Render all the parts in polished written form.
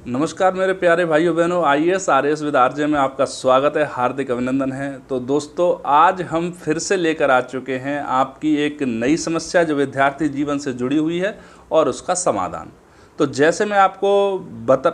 नमस्कार मेरे प्यारे भाइयों बहनों, IAS RAS विद RJ में आपका स्वागत है, हार्दिक अभिनंदन है। तो दोस्तों, आज हम फिर से लेकर आ चुके हैं आपकी एक नई समस्या जो विद्यार्थी जीवन से जुड़ी हुई है और उसका समाधान। तो जैसे मैं आपको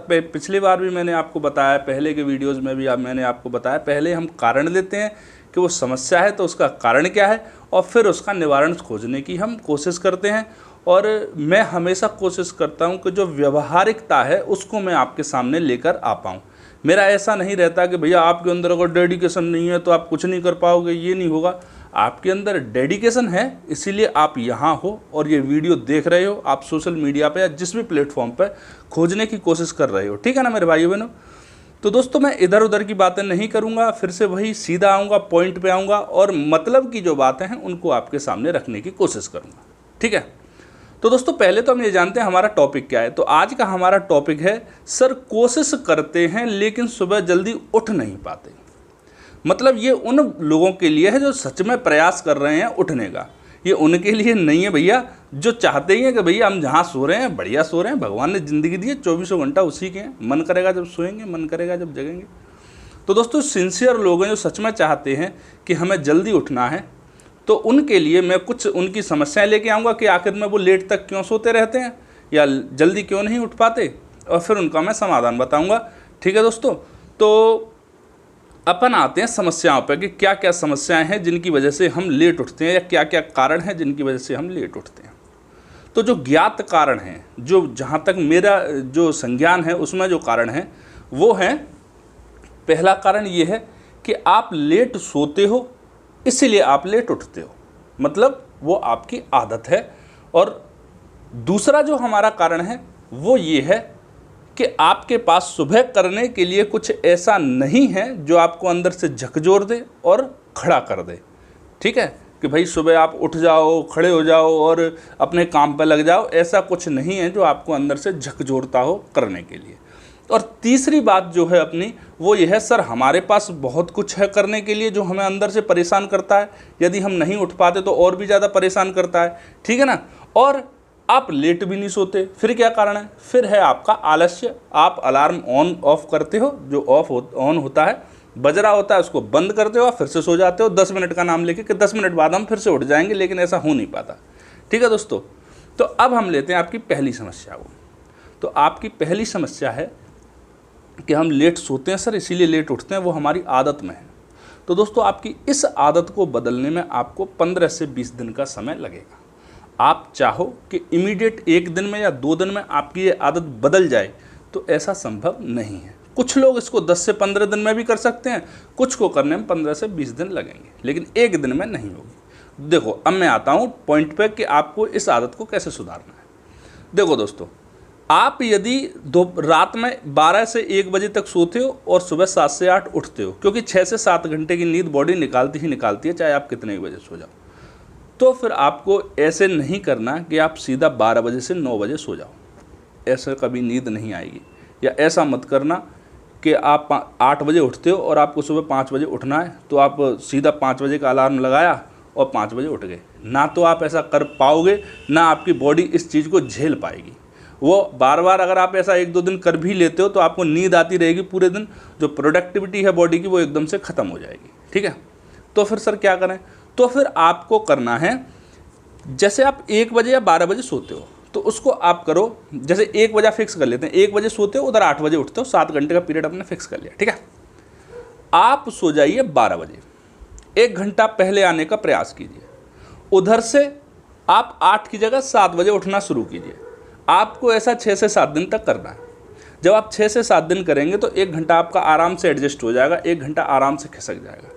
पिछली बार भी मैंने आपको बताया, पहले के वीडियोज़ में भी मैंने आपको बताया, पहले हम कारण लेते हैं कि वो समस्या है तो उसका कारण क्या है और फिर उसका निवारण खोजने की हम कोशिश करते हैं। और मैं हमेशा कोशिश करता हूं कि जो व्यवहारिकता है उसको मैं आपके सामने लेकर आ पाऊँ। मेरा ऐसा नहीं रहता कि भैया आपके अंदर अगर डेडिकेशन नहीं है तो आप कुछ नहीं कर पाओगे, ये नहीं होगा। आपके अंदर डेडिकेशन है, इसीलिए आप यहाँ हो और ये वीडियो देख रहे हो, आप सोशल मीडिया पे या जिस भी प्लेटफॉर्म पर खोजने की कोशिश कर रहे हो, ठीक है ना मेरे भाइयों बहनों। तो दोस्तों, मैं इधर उधर की बातें नहीं करूँगा, फिर से वही सीधा आऊँगा, पॉइंट पे आऊँगा और मतलब की जो बातें हैं उनको आपके सामने रखने की कोशिश करूँगा, ठीक है। तो दोस्तों, पहले तो हम ये जानते हैं हमारा टॉपिक क्या है। तो आज का हमारा टॉपिक है, सर कोशिश करते हैं लेकिन सुबह जल्दी उठ नहीं पाते। मतलब ये उन लोगों के लिए है जो सच में प्रयास कर रहे हैं उठने का, ये उनके लिए नहीं है भैया जो चाहते ही हैं कि भैया हम जहाँ सो रहे हैं बढ़िया सो रहे हैं, भगवान ने ज़िंदगी दी है, 24 घंटा उसी के हैं, मन करेगा जब सोएंगे, मन करेगा जब जगेंगे। तो दोस्तों, सिंसियर लोग हैं जो सच में चाहते हैं कि हमें जल्दी उठना है, तो उनके लिए मैं कुछ उनकी समस्याएं लेके आऊँगा कि आखिर में वो लेट तक क्यों सोते रहते हैं या जल्दी क्यों नहीं उठ पाते, और फिर उनका मैं समाधान बताऊँगा, ठीक है दोस्तों। तो अपन आते हैं समस्याओं पर कि क्या क्या समस्याएं हैं जिनकी वजह से हम लेट उठते हैं या क्या क्या कारण हैं जिनकी वजह से हम लेट उठते हैं। तो जो ज्ञात कारण हैं, जो जहाँ तक मेरा जो संज्ञान है उसमें जो कारण है वो है, पहला कारण ये है कि आप लेट सोते हो इसीलिए आप लेट उठते हो, मतलब वो आपकी आदत है। और दूसरा जो हमारा कारण है वो ये है कि आपके पास सुबह करने के लिए कुछ ऐसा नहीं है जो आपको अंदर से झकझोर दे और खड़ा कर दे, ठीक है, कि भाई सुबह आप उठ जाओ, खड़े हो जाओ और अपने काम पर लग जाओ। ऐसा कुछ नहीं है जो आपको अंदर से झकझोरता हो करने के लिए। और तीसरी बात जो है अपनी वो ये है, सर हमारे पास बहुत कुछ है करने के लिए जो हमें अंदर से परेशान करता है, यदि हम नहीं उठ पाते तो और भी ज़्यादा परेशान करता है, ठीक है ना। और आप लेट भी नहीं सोते, फिर क्या कारण है, फिर है आपका आलस्य। आप अलार्म ऑन ऑफ करते हो, जो ऑन होता है, बज रहा होता है, उसको बंद करते हो, फिर से सो जाते हो 10 मिनट का नाम लेके कि 10 मिनट बाद हम फिर से उठ जाएंगे, लेकिन ऐसा हो नहीं पाता, ठीक है दोस्तों। तो अब हम लेते हैं आपकी पहली समस्या को। तो आपकी पहली समस्या है कि हम लेट सोते हैं सर इसीलिए लेट उठते हैं, वो हमारी आदत में है। तो दोस्तों, आपकी इस आदत को बदलने में आपको 15 से 20 दिन का समय लगेगा। आप चाहो कि इमीडिएट 1 दिन में या 2 दिन में आपकी ये आदत बदल जाए तो ऐसा संभव नहीं है। कुछ लोग इसको 10 से 15 दिन में भी कर सकते हैं, कुछ को करने में 15 से 20 दिन लगेंगे, लेकिन 1 दिन में नहीं होगी। देखो, अब मैं आता हूँ पॉइंट पे कि आपको इस आदत को कैसे सुधारना है। देखो दोस्तों, आप यदि रात में 12 से 1 बजे तक सोते हो और सुबह 7 से 8 उठते हो, क्योंकि 6 से 7 घंटे की नींद बॉडी निकालती ही निकालती है, चाहे आप कितने बजे सो जाओ। तो फिर आपको ऐसे नहीं करना कि आप सीधा 12 बजे से 9 बजे सो जाओ, ऐसे कभी नींद नहीं आएगी। या ऐसा मत करना कि आप 8 बजे उठते हो और आपको सुबह 5 बजे उठना है तो आप सीधा 5 बजे का अलार्म लगाया और 5 बजे उठ गए। ना तो आप ऐसा कर पाओगे, ना आपकी बॉडी इस चीज़ को झेल पाएगी। वो बार बार अगर आप ऐसा 1-2 दिन कर भी लेते हो तो आपको नींद आती रहेगी पूरे दिन, जो प्रोडक्टिविटी है बॉडी की वो एकदम से ख़त्म हो जाएगी, ठीक है। तो फिर सर क्या करें, तो फिर आपको करना है, जैसे आप 1 बजे या 12 बजे सोते हो तो उसको आप करो, जैसे 1 बजे फिक्स कर लेते हैं, 1 बजे सोते हो, उधर 8 बजे उठते हो, 7 घंटे का पीरियड आपने फिक्स कर लिया, ठीक है। आप सो जाइए 12 बजे, 1 घंटा पहले आने का प्रयास कीजिए। उधर से आप 8 की जगह 7 बजे उठना शुरू कीजिए। आपको ऐसा 6 से 7 दिन तक करना है। जब आप 6 से 7 दिन करेंगे तो 1 घंटा आपका आराम से एडजस्ट हो जाएगा, 1 घंटा आराम से खिसक जाएगा।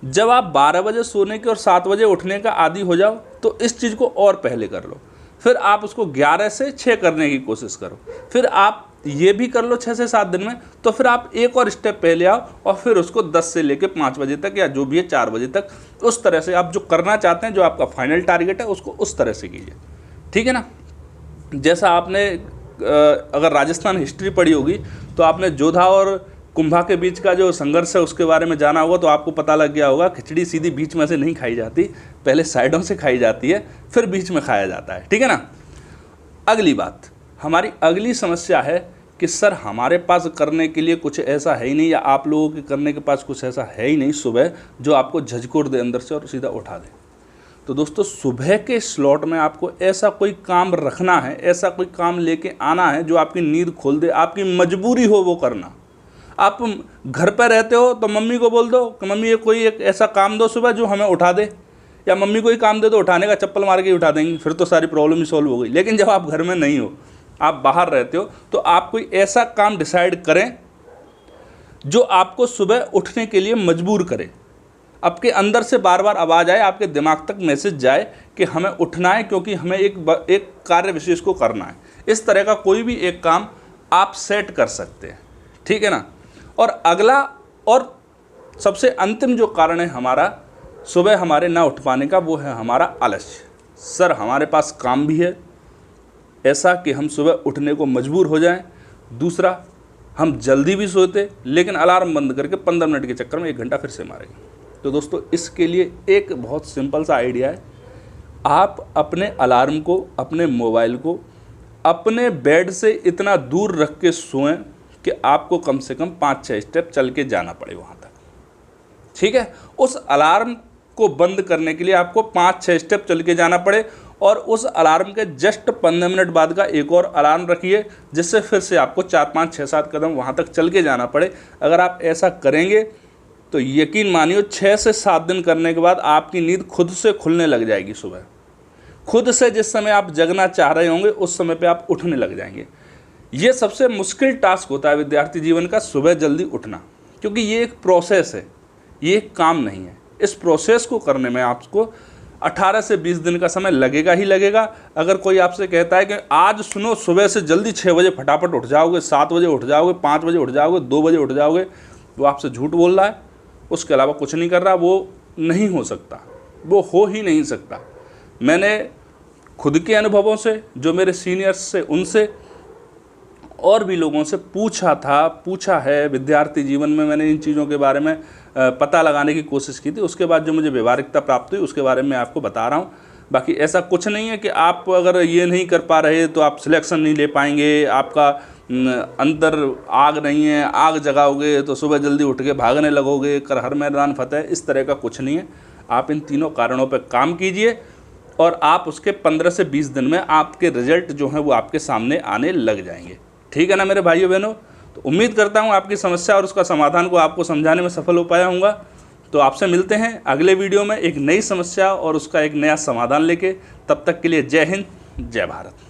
जब आप 12 बजे सोने के और 7 बजे उठने का आदी हो जाओ तो इस चीज़ को और पहले कर लो। फिर आप उसको 11 से 6 करने की कोशिश करो। फिर आप ये भी कर लो 6 से 7 दिन में, तो फिर आप एक और स्टेप पहले आओ और फिर उसको 10 से लेकर 5 बजे तक या जो भी है 4 बजे तक, उस तरह से आप जो करना चाहते हैं, जो आपका फाइनल टारगेट है, उसको उस तरह से कीजिए, ठीक है ना। जैसा आपने अगर राजस्थान हिस्ट्री पढ़ी होगी तो आपने जोधा और कुंभा के बीच का जो संघर्ष है उसके बारे में जाना होगा, तो आपको पता लग गया होगा खिचड़ी सीधी बीच में से नहीं खाई जाती, पहले साइडों से खाई जाती है, फिर बीच में खाया जाता है, ठीक है ना। अगली बात, हमारी अगली समस्या है कि सर हमारे पास करने के लिए कुछ ऐसा है ही नहीं, या आप लोगों के करने के पास कुछ ऐसा है ही नहीं सुबह जो आपको झकझोर दे अंदर से और सीधा उठा दे। तो दोस्तों सुबह के स्लॉट में आपको ऐसा कोई काम रखना है, ऐसा कोई काम लेके आना है जो आपकी नींद खोल दे, आपकी मजबूरी हो वो करना। आप घर पर रहते हो तो मम्मी को बोल दो कि मम्मी ये कोई एक ऐसा काम दो सुबह जो हमें उठा दे, या मम्मी को ही काम दे दो उठाने का, चप्पल मार के ही उठा देंगी, फिर तो सारी प्रॉब्लम ही सॉल्व हो गई। लेकिन जब आप घर में नहीं हो, आप बाहर रहते हो, तो आप कोई ऐसा काम डिसाइड करें जो आपको सुबह उठने के लिए मजबूर करे। आपके अंदर से बार बार आवाज़ आए, आपके दिमाग तक मैसेज जाए कि हमें उठना है, क्योंकि हमें एक कार्य विशेष को करना है। इस तरह का कोई भी एक काम आप सेट कर सकते हैं, ठीक है ना। और अगला और सबसे अंतिम जो कारण है हमारा सुबह हमारे ना उठ पाने का, वो है हमारा आलस्य। सर हमारे पास काम भी है ऐसा कि हम सुबह उठने को मजबूर हो जाएं। दूसरा, हम जल्दी भी सोते लेकिन अलार्म बंद करके 15 मिनट के चक्कर में 1 घंटा फिर से मारेंगे। तो दोस्तों इसके लिए एक बहुत सिंपल सा आइडिया है, आप अपने अलार्म को, अपने मोबाइल को अपने बेड से इतना दूर रख के सोएं कि आपको कम से कम 5-6 स्टेप चल के जाना पड़े वहाँ तक, ठीक है। उस अलार्म को बंद करने के लिए आपको 5-6 स्टेप चल के जाना पड़े, और उस अलार्म के जस्ट 15 मिनट बाद का एक और अलार्म रखिए, जिससे फिर से आपको 4-5-6-7 कदम वहाँ तक चल के जाना पड़े। अगर आप ऐसा करेंगे तो यकीन मानिए 6 से 7 दिन करने के बाद आपकी नींद खुद से खुलने लग जाएगी। सुबह खुद से जिस समय आप जगना चाह रहे होंगे उस समय पे आप उठने लग जाएंगे। ये सबसे मुश्किल टास्क होता है विद्यार्थी जीवन का, सुबह जल्दी उठना, क्योंकि ये एक प्रोसेस है, ये एक काम नहीं है। इस प्रोसेस को करने में आपको 18 से 20 दिन का समय लगेगा ही लगेगा। अगर कोई आपसे कहता है कि आज सुनो सुबह से जल्दी 6 बजे फटाफट उठ जाओगे, 7 बजे उठ जाओगे, 5 बजे उठ जाओगे, 2 बजे उठ जाओगे, वो आपसे झूठ बोल रहा है, उसके अलावा कुछ नहीं कर रहा। वो नहीं हो सकता, वो हो ही नहीं सकता। मैंने खुद के अनुभवों से, जो मेरे सीनियर्स से, उनसे और भी लोगों से पूछा है। विद्यार्थी जीवन में मैंने इन चीज़ों के बारे में पता लगाने की कोशिश की थी। उसके बाद जो मुझे व्यवहारिकता प्राप्त हुई उसके बारे में आपको बता रहा हूँ। बाकी ऐसा कुछ नहीं है कि आप अगर ये नहीं कर पा रहे तो आप सिलेक्शन नहीं ले पाएंगे, आपका अंदर आग नहीं है, आग जगाओगे तो सुबह जल्दी उठ के भागने लगोगे, कर हर मैदान फतेह। इस तरह का कुछ नहीं है। आप इन तीनों कारणों पर काम कीजिए और आप उसके 15 से 20 दिन में आपके रिजल्ट जो हैं वो आपके सामने आने लग जाएंगे, ठीक है ना मेरे भाइयों बहनों। तो उम्मीद करता हूँ आपकी समस्या और उसका समाधान को आपको समझाने में सफल हो पाया हूँगा। तो आपसे मिलते हैं अगले वीडियो में एक नई समस्या और उसका एक नया समाधान लेके। तब तक के लिए जय हिंद, जय भारत।